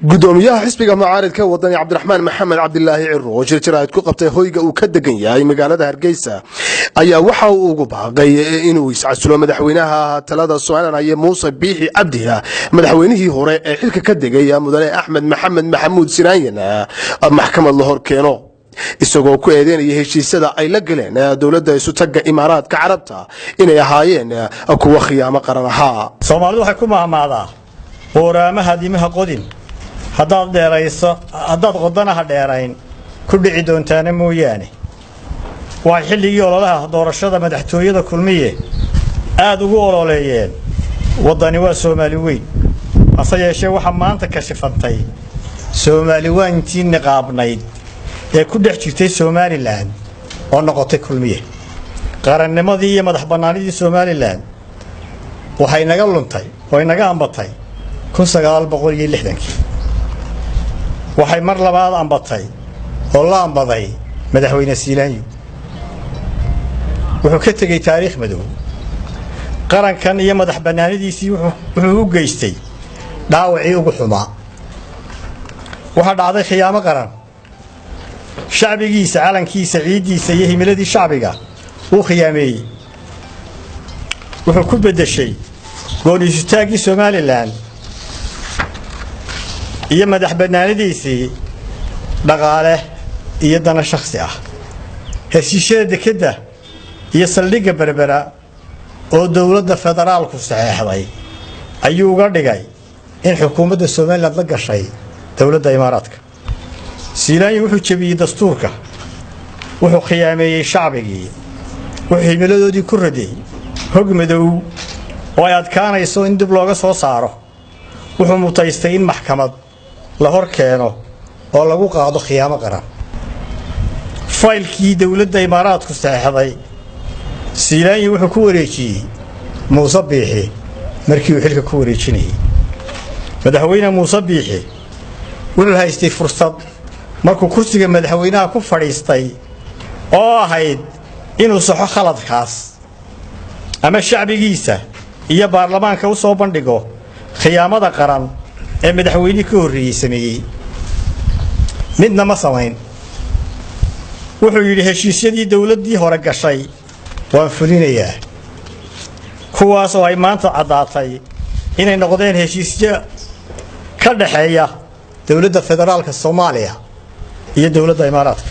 gudoomiyaha xisbiga mucaaradka wadani Cabdiraxmaan Maxamed Cabdilaahi Cirro oo jirjiraad ku qabtay hoyga uu ka degan yahay magaalada Hargeysa ayaa waxa uu ugu baaqay inuu iscasulo madaxweynaha talada Soomaaliya Muuse Biixi Cabdi madaxweynihii hore ee xilka ka degay mudane Axmed Maxamed Maxamuud Sinaayana maxkamad la hor keeno isagoo ku eedeynaya heshiisyada ay la galeen dawladda isu tagga Imaaraadka Carabta inay ahaayeen kuwa khiyaamo qaran ahaa. Soomaalidu waxay ku maamaadaa booramaha diimaha qodin haddaad dheerayso haddaad qodanaha dheerayn ku dhici doontaana mooyaane waa xilligii ololaha doorashada madaxtooyada kulmiye aad ugu ololeeyeen wadani waa Soomaali weyn ase yeeshee waxa maanta ka shifantay Soomaali weyntii niqaabnayd ee ku dhex jirtay Somaliland oo noqotay kulmiye qarannimadii iyo madax bannaanidii Somaliland waxay naga luntay oo naga ambatay 1960 waxay mar labaad ambatay oo la ambaday madaxweyne Siilaanyo wuxuu ka tagay taariikh madow qarankan iyo madax bannaanidiisii wuxuu u geystay dhaawacii ugu xumaa waxa dhacday khiyaamo qaran shacbigiisa calankiisa ciidiisa iyo himiladii shacbiga uu khiyaameeyay wuxuu ku bedeshay go'aansitaagii Somaliland iyo madax bannaanidiisii dhaqaale iyo dana shakhsi ah heshiisyada dekada iyo saldhigga berbera oo dawladda federaalku saxeexday ayuu uga dhigay in xukuumadda Somaliland la gashay dawladda Imaaraadka. Siilaanyo wuxuu jabiyay dastuurka wuxuu khiyaameeyay shacbigii wuxuu himiladoodii ku raday hog madow oo ay adkaanayso in dib looga soo saaro wuxuu mutaystay in maxkamad la hor keeno oo lagu qaado khiyaamo qaran faylkii dawladda Imaaraadku saxeexday Siilaanyo wuxuu ku wareejiyay Muuse Biixi markii uu xilka ku wareejinayay madaxweyne Muuse Biixi wuxuu haystay fursad markuu kursiga madaxweynaha ku fadhiistay oo ahayd inuu saxo khaladkaas ama shacbigiisa iyo baarlamaanka u soo bandhigo khiyaamada qaran ee madaxweynihii ka horreeyay sameeyay midna ma samayn wuxuu yiri heshiisyadii dawladdii hore gashay waan fulinayaa kuwaas oo ay maanta cadaatay inay noqdeen heshiisyo ka dhaxeeya dawladda federaalka Soomaaliya iyo dawladda Imaaraadka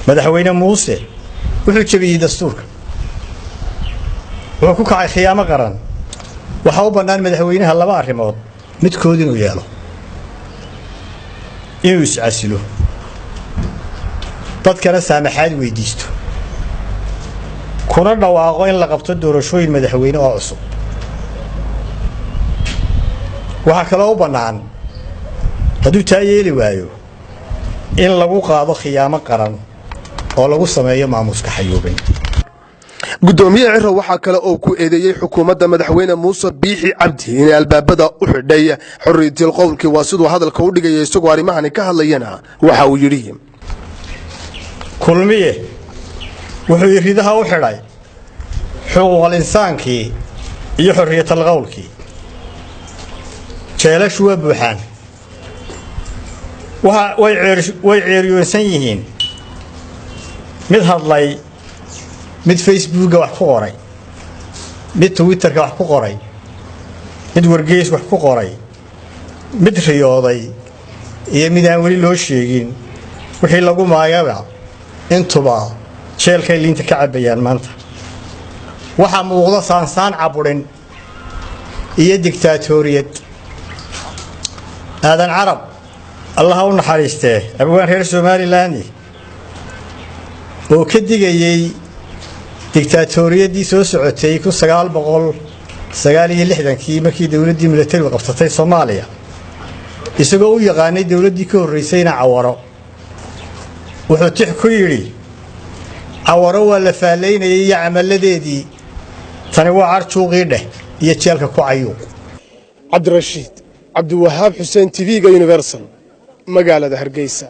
madaxweyne Muuse wuxuu jabiyay dastuurka wuxuu ku kacay khiyaamo qaran waxa uu bannaan madaxweynaha laba arrimood midkood inuu yeelo inuu iscasilo dadkana saamaxaad weydiisto kuna dhawaaqo in la qabto doorashooyin madaxweyne oo cusub waxa kale oo bannaan hadduu taa yeeli waayo in lagu qaado khiyaamo qaran oo lagu sameeyo maamuska xayuubin. gudoomiyaha Cirro waxa kale oo ku eedeeyay xukuumadda madaxweyne Muuse Biixi Cabdi in albaabada u xidhay xorriyadda qowlka waa sidoo hadalka u dhigay isagoo arimahan ka hadlayana waxa uu yiri kulmiye wuxuu yiridaha u xidhay xuquuqul insaankii iyo xorriyadda qowlkii jeelashu waa buuxaan way ceeriyoonsan yihiin mid hadlay mid Facebook wax ku qoray mid Twitter wax ku qoray mid wargeys wax ku qoray mid riyooday iyo mid aan wali loo sheegin wixii lagu maayaba intuba jeelka liinta ka cabayaan maanta waxa muuqda saansaan caburin iyo diktatoriyad aadan carab Allah u naxariistee abawaan reer Somaliland oo ka digayay diktatoriyadii soo socotay 1960 markii dawladdii militariga qabsatay Soomaaliya isagoo u yaqaanay dawladdii ka horreysayna Cawaro wuxuu tix ku yiri Cawaro waa la faaleynayay camaladeedii tani waa arjuuqii dheh iyo jeelka ku cayuuq. Cabdirashiid Cabdiwahaab Xuseen TV-ga Universal magaalada Hargeysa.